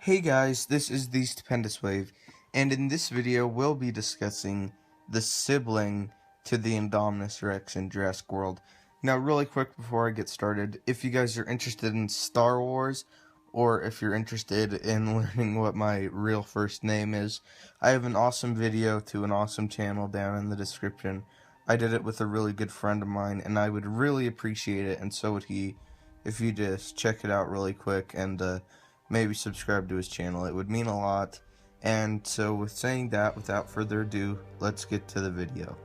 Hey guys, this is the Stupendous Wave, and in this video we'll be discussing the sibling to the Indominus Rex in Jurassic World. Now really quick before I get started, if you guys are interested in Star Wars, or if you're interested in learning what my real first name is, I have an awesome video to an awesome channel down in the description. I did it with a really good friend of mine, and I would really appreciate it, and so would he, if you just check it out really quick and maybe subscribe to his channel. It would mean a lot. And so with saying that, without further ado, let's get to the video.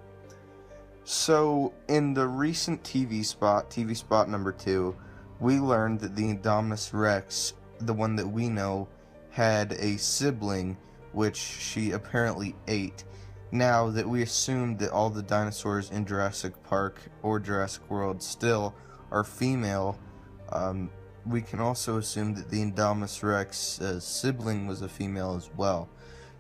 So in the recent TV spot number 2, we learned that the Indominus Rex, the one that we know, had a sibling which she apparently ate. Now that we assumed that all the dinosaurs in Jurassic Park or Jurassic World still are female, we can also assume that the Indominus Rex sibling was a female as well.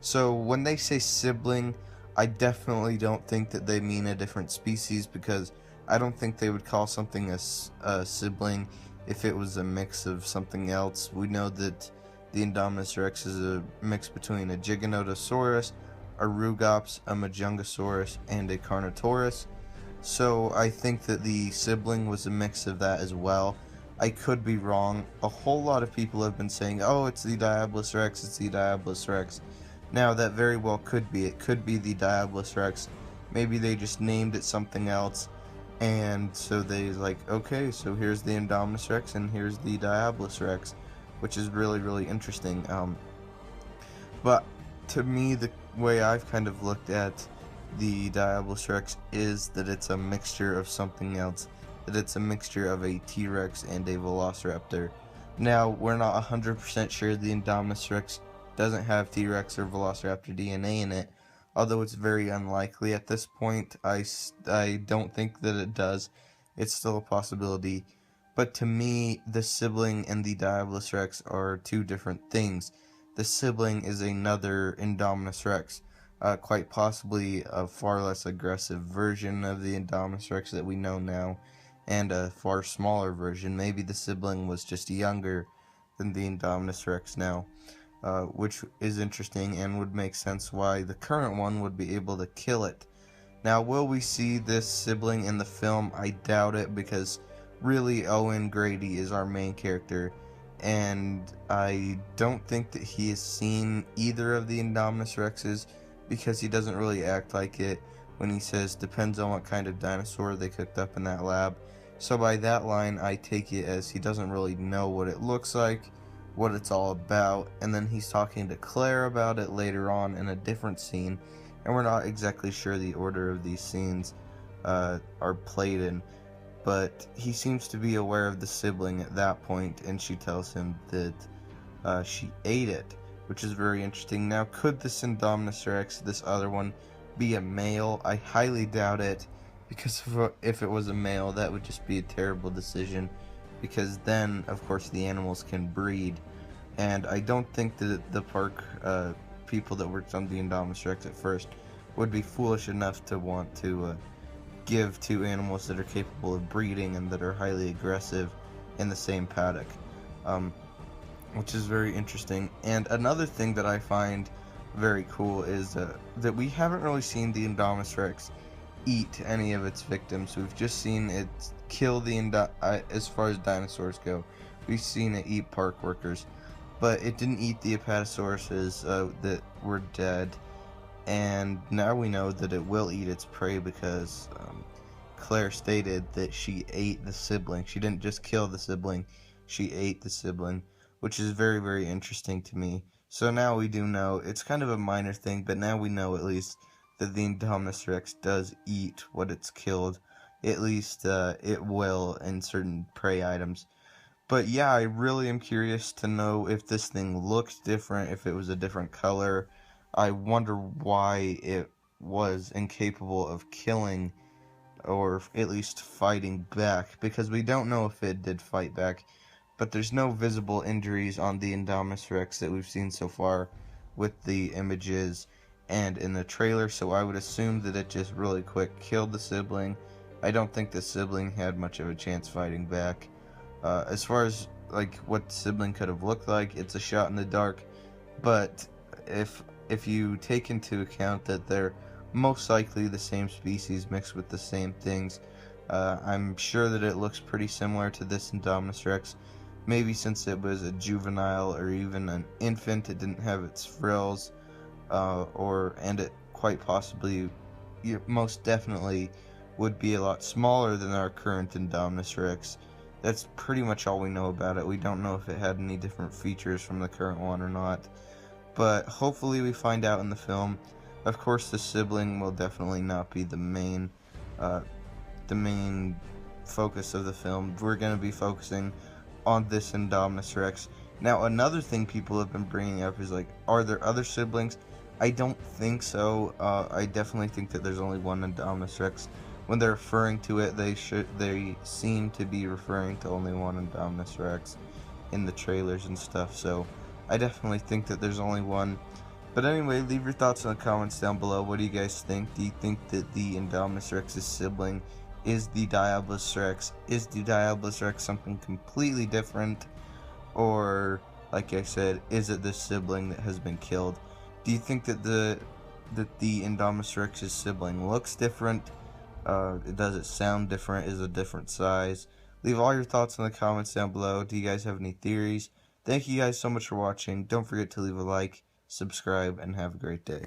So when they say sibling, I definitely don't think that they mean a different species, because I don't think they would call something a sibling if it was a mix of something else. We know that the Indominus Rex is a mix between a Giganotosaurus, a Rugops, a Majungasaurus, and a Carnotaurus. So I think that the sibling was a mix of that as well. I could be wrong. A whole lot of people have been saying, oh, it's the Diabolus Rex, it's the Diabolus Rex. Now, that very well could be. It could be the Diabolus Rex. Maybe they just named it something else, and so they like, okay, so here's the Indominus Rex, and here's the Diabolus Rex, which is really, really interesting. But to me, the way I've kind of looked at the Diabolus Rex is that it's a mixture of something else. That it's a mixture of a T-Rex and a Velociraptor. Now, we're not 100% sure the Indominus Rex doesn't have T-Rex or Velociraptor DNA in it, although it's very unlikely at this point. I don't think that it does. It's still a possibility. But to me, the sibling and the Diabolus Rex are two different things. The sibling is another Indominus Rex, quite possibly a far less aggressive version of the Indominus Rex that we know now, and a far smaller version. Maybe the sibling was just younger than the Indominus Rex now, which is interesting and would make sense why the current one would be able to kill it. Now, will we see this sibling in the film? I doubt it, because really Owen Grady is our main character, and I don't think that he has seen either of the Indominus Rexes, because he doesn't really act like it when he says depends on what kind of dinosaur they cooked up in that lab. So by that line, I take it as he doesn't really know what it looks like, what it's all about, and then he's talking to Claire about it later on in a different scene, and we're not exactly sure the order of these scenes are played in, but he seems to be aware of the sibling at that point, and she tells him that she ate it, which is very interesting. Now, could this Indominus Rex, this other one, be a male? I highly doubt it, because if it was a male, that would just be a terrible decision, because then, of course, the animals can breed, and I don't think that the park people that worked on the Indominus Rex at first would be foolish enough to want to give two animals that are capable of breeding and that are highly aggressive in the same paddock, which is very interesting. And another thing that I find very cool is that we haven't really seen the Indominus Rex eat any of its victims. We've just seen it kill as far as dinosaurs go, we've seen it eat park workers, but it didn't eat the Apatosauruses that were dead, and now we know that it will eat its prey, because Claire stated that she ate the sibling. She didn't just kill the sibling, she ate the sibling, which is very, very interesting to me. So now we do know, it's kind of a minor thing, but now we know at least that the Indominus Rex does eat what it's killed. At least it will in certain prey items. But yeah, I really am curious to know if this thing looked different, if it was a different color. I wonder why it was incapable of killing, or at least fighting back, because we don't know if it did fight back. But there's no visible injuries on the Indominus Rex that we've seen so far with the images and in the trailer, so I would assume that it just really quick killed the sibling. I don't think the sibling had much of a chance fighting back. As far as like what Sibling could have looked like. It's a shot in the dark, but if you take into account that they're most likely the same species mixed with the same things, I'm sure that it looks pretty similar to this Indominus Rex. Maybe since it was a juvenile or even an infant, it didn't have its frills, and it quite possibly, most definitely, would be a lot smaller than our current Indominus Rex. That's pretty much all we know about it. We don't know if it had any different features from the current one or not, but hopefully we find out in the film. Of course, the Sibling will definitely not be the main focus of the film. We're going to be focusing on this Indominus Rex. Now, another thing people have been bringing up is, like, are there other siblings? I don't think so. I definitely think that there's only one Indominus Rex. When they're referring to it, they seem to be referring to only one Indominus Rex in the trailers and stuff, so I definitely think that there's only one. But anyway, leave your thoughts in the comments down below. What do you guys think? Do you think that the Indominus Rex's sibling is the Diabolus Rex? Is the Diabolus Rex something completely different? Or, like I said, is it the sibling that has been killed? Do you think that the Indominus Rex's sibling looks different? Does it sound different? Is it a different size? Leave all your thoughts in the comments down below. Do you guys have any theories? Thank you guys so much for watching. Don't forget to leave a like, subscribe, and have a great day.